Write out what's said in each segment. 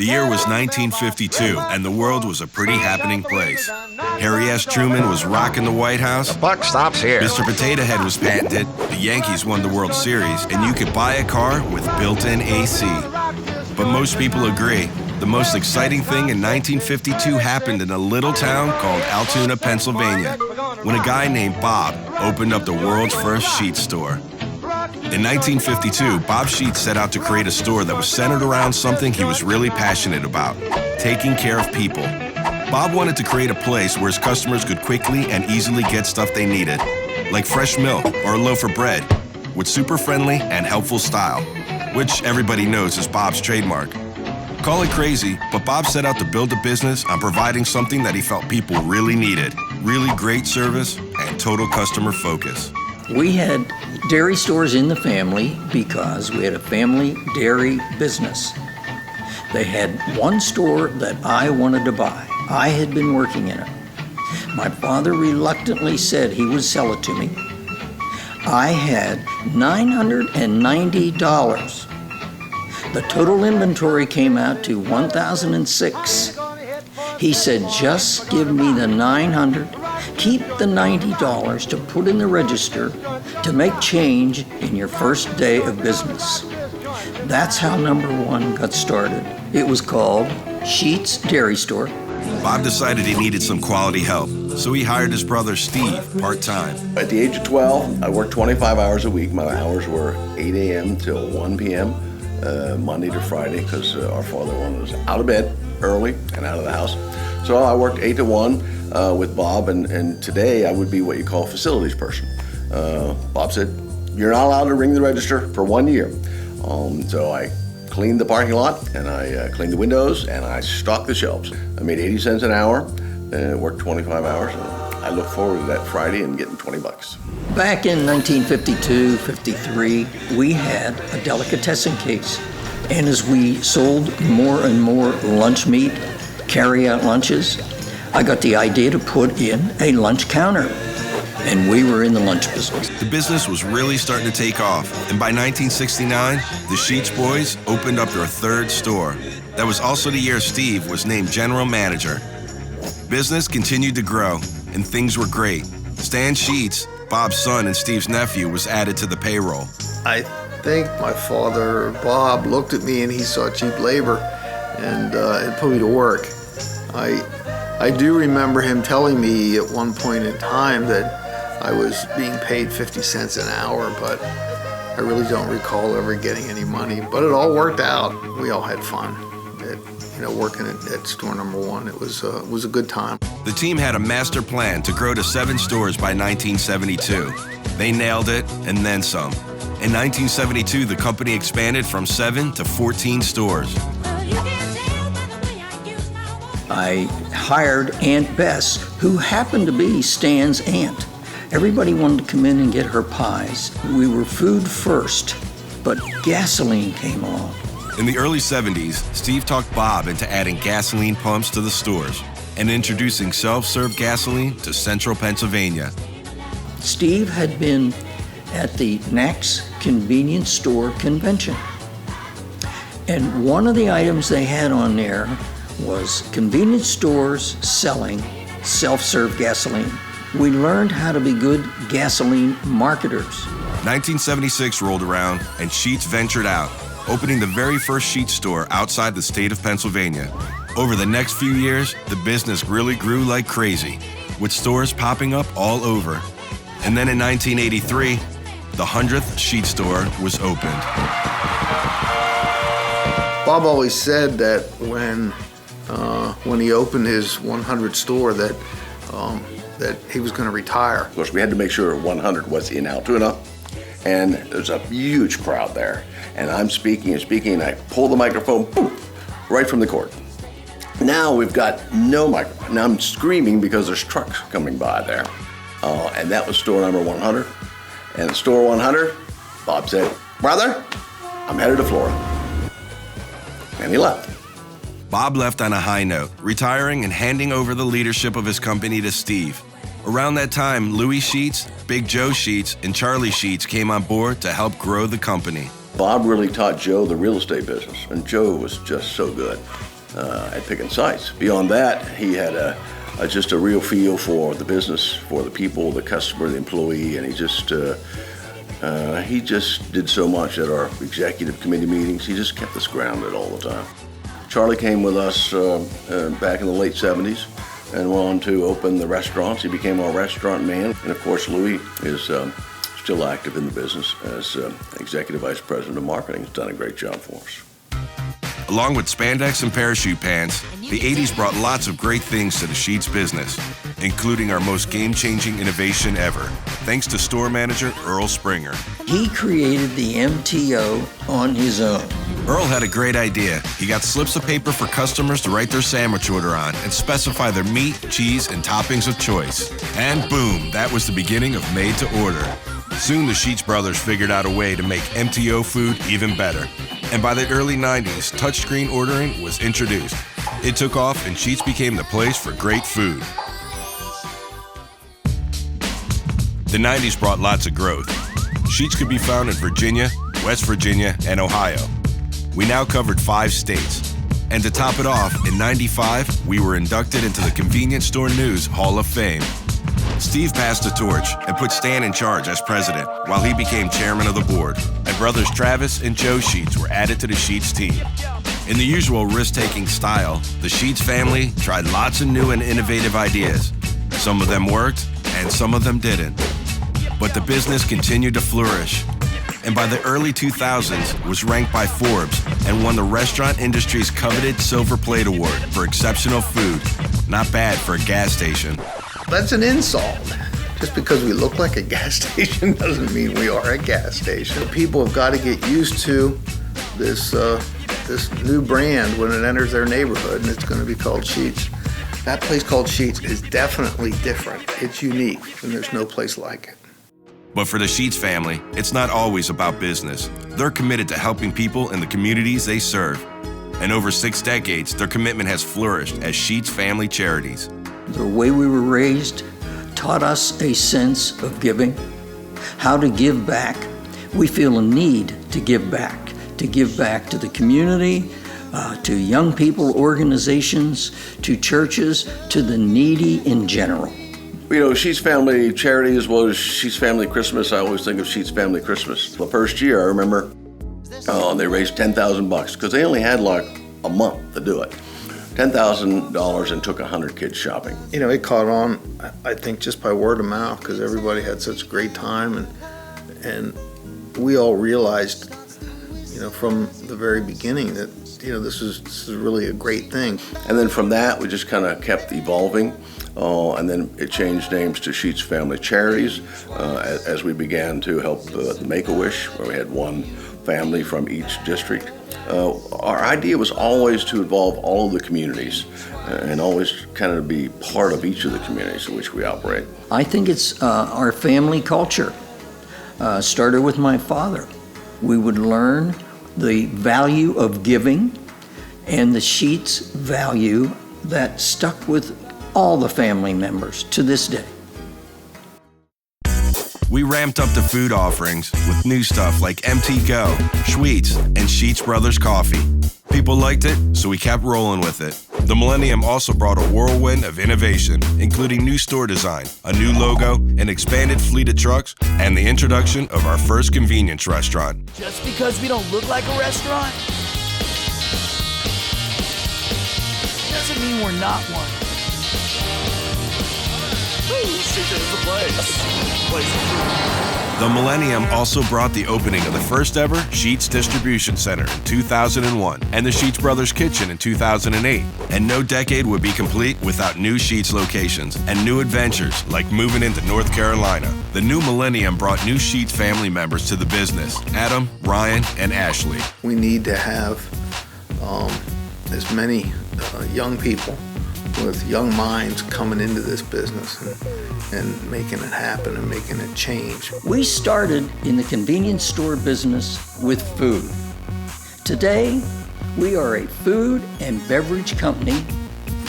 The year was 1952, and the world was a pretty happening place. Harry S. Truman was rocking the White House. The buck stops here. Mr. Potato Head was patented. The Yankees won the World Series, and you could buy a car with built-in AC. But most people agree, the most exciting thing in 1952 happened in a little town called Altoona, Pennsylvania, when a guy named Bob opened up the world's first Sheetz store. In 1952, Bob Sheetz set out to create a store that was centered around something he was really passionate about, taking care of people. Bob wanted to create a place where his customers could quickly and easily get stuff they needed, like fresh milk or a loaf of bread, with super friendly and helpful style, which everybody knows is Bob's trademark. Call it crazy, but Bob set out to build a business on providing something that he felt people really needed, really great service and total customer focus. We had dairy stores in the family because we had a family dairy business. They had one store that I wanted to buy. I had been working in it. My father reluctantly said he would sell it to me. I had $990. The total inventory came out to $1,006. He said, just give me the $900, keep the $90 to put in the register to make change in your first day of business. That's how number one got started. It was called Sheetz Dairy Store. Bob decided he needed some quality help, so he hired his brother Steve part-time. At the age of 12, I worked 25 hours a week. My hours were 8 a.m. till 1 p.m., Monday to Friday, because our father wanted us out of bed early and out of the house. So I worked 8 to 1 with Bob, and today I would be what you call a facilities person. Bob said, you're not allowed to ring the register for 1 year. So I cleaned the parking lot, and I cleaned the windows, and I stocked the shelves. I made 80 cents an hour, and worked 25 hours, and I look forward to that Friday and getting 20 bucks. Back in 1952, 53, we had a delicatessen case. And as we sold more and more lunch meat, carry-out lunches, I got the idea to put in a lunch counter. And we were in the lunch business. The business was really starting to take off, and by 1969, the Sheetz boys opened up their third store. That was also the year Steve was named general manager. Business continued to grow, and things were great. Stan Sheetz, Bob's son and Steve's nephew, was added to the payroll. I think my father, Bob, looked at me and he saw cheap labor and it put me to work. I do remember him telling me at one point in time that I was being paid 50 cents an hour, but I really don't recall ever getting any money. But it all worked out. We all had fun. Working at store number one, it was a good time. The team had a master plan to grow to 7 stores by 1972. They nailed it, and then some. In 1972, the company expanded from 7 to 14 stores. I hired Aunt Bess, who happened to be Stan's aunt. Everybody wanted to come in and get her pies. We were food first, but gasoline came along. In the early 70s, Steve talked Bob into adding gasoline pumps to the stores and introducing self-serve gasoline to central Pennsylvania. Steve had been at the NACS Convenience Store Convention. And one of the items they had on there was convenience stores selling self-serve gasoline. We learned how to be good gasoline marketers. 1976 rolled around and Sheetz ventured out, opening the very first Sheetz store outside the state of Pennsylvania. Over the next few years, the business really grew like crazy, with stores popping up all over. And then in 1983, the 100th Sheetz store was opened. Bob always said that when he opened his 100th store that he was going to retire. Of course, we had to make sure 100 was in Altoona, and there's a huge crowd there. And I'm speaking, and I pull the microphone, boom, right from the court. Now we've got no microphone. Now I'm screaming because there's trucks coming by there. And that was store number 100. And store 100, Bob said, brother, I'm headed to Florida. And he left. Bob left on a high note, retiring and handing over the leadership of his company to Steve. Around that time, Louis Sheetz, Big Joe Sheetz, and Charlie Sheetz came on board to help grow the company. Bob really taught Joe the real estate business, and Joe was just so good at picking sites. Beyond that, he had just a real feel for the business, for the people, the customer, the employee, and he just did so much at our executive committee meetings. He just kept us grounded all the time. Charlie came with us back in the late 70s and went on to open the restaurants. He became our restaurant man. And of course, Louis is still active in the business as Executive Vice President of Marketing. He's done a great job for us. Along with spandex and parachute pants, the 80s brought lots of great things to the Sheetz business, including our most game-changing innovation ever, thanks to store manager Earl Springer. He created the MTO on his own. Earl had a great idea. He got slips of paper for customers to write their sandwich order on and specify their meat, cheese, and toppings of choice. And boom, that was the beginning of made to order. Soon the Sheetz brothers figured out a way to make MTO food even better. And by the early 90s, touchscreen ordering was introduced. It took off and Sheetz became the place for great food. The 90s brought lots of growth. Sheetz could be found in Virginia, West Virginia, and Ohio. We now covered 5 states. And to top it off, in '95, we were inducted into the Convenience Store News Hall of Fame. Steve passed the torch and put Stan in charge as president while he became chairman of the board. And brothers Travis and Joe Sheetz were added to the Sheetz team. In the usual risk-taking style, the Sheetz family tried lots of new and innovative ideas. Some of them worked and some of them didn't. But the business continued to flourish. And by the early 2000s, was ranked by Forbes and won the restaurant industry's coveted Silver Plate Award for exceptional food. Not bad for a gas station. That's an insult. Just because we look like a gas station doesn't mean we are a gas station. People have got to get used to this new brand when it enters their neighborhood, and it's going to be called Sheetz. That place called Sheetz is definitely different. It's unique, and there's no place like it. But for the Sheetz family, it's not always about business. They're committed to helping people in the communities they serve. And over 6 decades, their commitment has flourished as Sheetz Family Charities. The way we were raised taught us a sense of giving, how to give back. We feel a need to give back to the community, to young people, organizations, to churches, to the needy in general. You know, Sheetz Family Charity as well as Sheetz Family Christmas. I always think of Sheetz Family Christmas. The first year, I remember they raised $10,000 because they only had like a month to do it. $10,000 and took 100 kids shopping. You know, it caught on, I think, just by word of mouth because everybody had such a great time, and we all realized, you know, from the very beginning that, you know, this is really a great thing. And then from that, we just kind of kept evolving. And then it changed names to Sheetz Family Charities as we began to help the Make-A-Wish, where we had one family from each district. Our idea was always to involve all of the communities and always kind of be part of each of the communities in which we operate. I think it's our family culture. Started with my father. We would learn the value of giving and the Sheetz value that stuck with all the family members to this day. We ramped up the food offerings with new stuff like MT Go, Schweetz, and Sheetz Brothers Coffee. People liked it, so we kept rolling with it. The Millennium also brought a whirlwind of innovation, including new store design, a new logo, an expanded fleet of trucks, and the introduction of our first convenience restaurant. Just because we don't look like a restaurant doesn't mean we're not one. The Millennium also brought the opening of the first ever Sheetz Distribution Center in 2001 and the Sheetz Brothers Kitchen in 2008. And no decade would be complete without new Sheetz locations and new adventures like moving into North Carolina. The new Millennium brought new Sheetz family members to the business, Adam, Ryan, and Ashley. We need to have as many young people with young minds coming into this business and making it happen and making it change. We started in the convenience store business with food. Today, we are a food and beverage company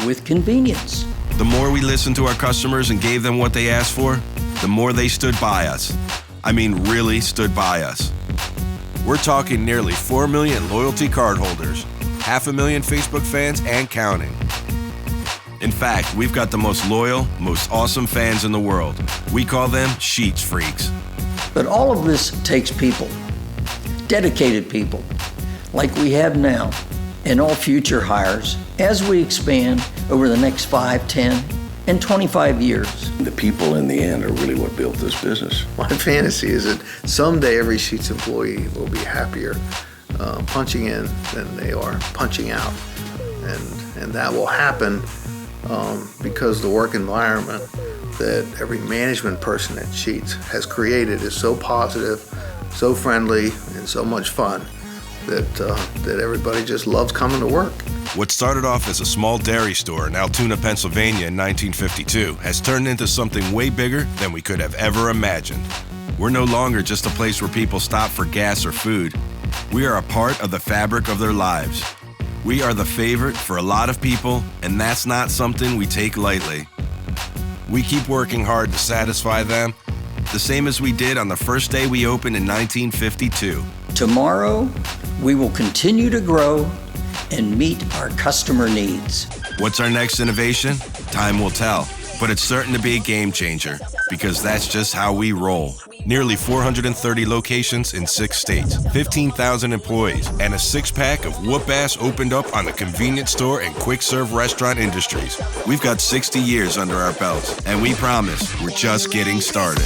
with convenience. The more we listened to our customers and gave them what they asked for, the more they stood by us. I mean, really stood by us. We're talking nearly 4 million loyalty card holders, 500,000 Facebook fans, and counting. In fact, we've got the most loyal, most awesome fans in the world. We call them Sheetz Freaks. But all of this takes people, dedicated people, like we have now, and all future hires as we expand over the next 5, 10, and 25 years. The people in the end are really what built this business. My fantasy is that someday every Sheetz employee will be happier punching in than they are punching out. And that will happen because the work environment that every management person at Sheetz has created is so positive, so friendly, and so much fun that everybody just loves coming to work. What started off as a small dairy store in Altoona, Pennsylvania in 1952 has turned into something way bigger than we could have ever imagined. We're no longer just a place where people stop for gas or food. We are a part of the fabric of their lives. We are the favorite for a lot of people, and that's not something we take lightly. We keep working hard to satisfy them, the same as we did on the first day we opened in 1952. Tomorrow, we will continue to grow and meet our customer needs. What's our next innovation? Time will tell, but it's certain to be a game changer because that's just how we roll. Nearly 430 locations in 6 states, 15,000 employees, and a six-pack of whoop-ass opened up on the convenience store and quick-serve restaurant industries. We've got 60 years under our belts, and we promise we're just getting started.